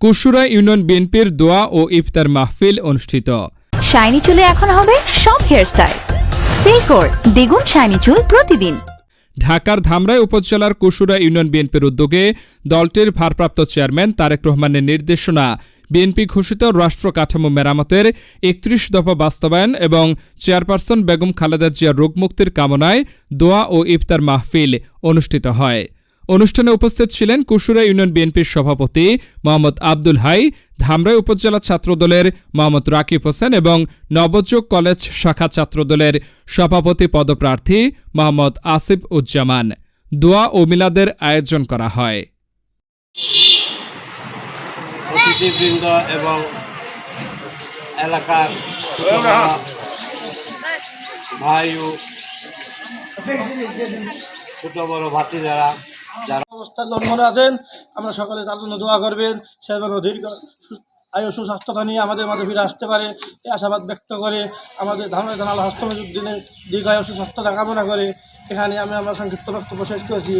Kushura union বিএনপির দোয়া ও ইফতার মাহফিল অনুষ্ঠিত। শাইনি চুলে এখন হবে সব হেয়ারস্টাইল। সিল্কোর দ্বিগুণ শাইনি চুল প্রতিদিন। ঢাকার ধামরাই উপজেলার কুশুরা ইউনিয়ন বিএনপির উদ্যোগে দলটির ভারপ্রাপ্ত চেয়ারম্যান তারেক রহমানের নির্দেশনা বিএনপি ঘোষিত রাষ্ট্র কাঠামো মেরামতের ৩১ দফা বাস্তবায়ন এবং চেয়ারপারসন বেগম খালেদা জিয়ার রোগমুক্তির কামনায় দোয়া ও ইফতার মাহফিল অনুষ্ঠিত হয়। অনুষ্ঠানে উপস্থিত ছিলেন কুশুরা ইউনিয়ন বিএনপির সভাপতি মোহাম্মদ আব্দুল হাই, ধামরাই উপজেলা ছাত্রদলের মোহাম্মদ রাকিব হোসেন এবং নবযুগ কলেজ শাখা ছাত্রদলের সভাপতি পদপ্রার্থী মোহাম্মদ আসিফ উজ্জামান। দোয়া ও মিলাদের আয়োজন করা হয়। অতিথিবৃন্দ এবং এলাকার ভাই ও ছোট বড় ভাতিজারা যারা অবস্থায় লম্বনে আছেন, আমরা সকলে তার জন্য দোয়া করবেন। সে যেন দীর্ঘ আয়ু সুস্বাস্থ্যতা নিয়ে আমাদের মাঝে ফিরে আসতে পারে এই আশাবাদ ব্যক্ত করে আমাদের ধামরাই থানা হাস্তমজুদ্দিনের দীর্ঘ আয়ু সুস্বাস্থ্যতা কামনা করে এখানে আমি আমার সংক্ষিপ্ত বক্তব্য শেষ করেছি।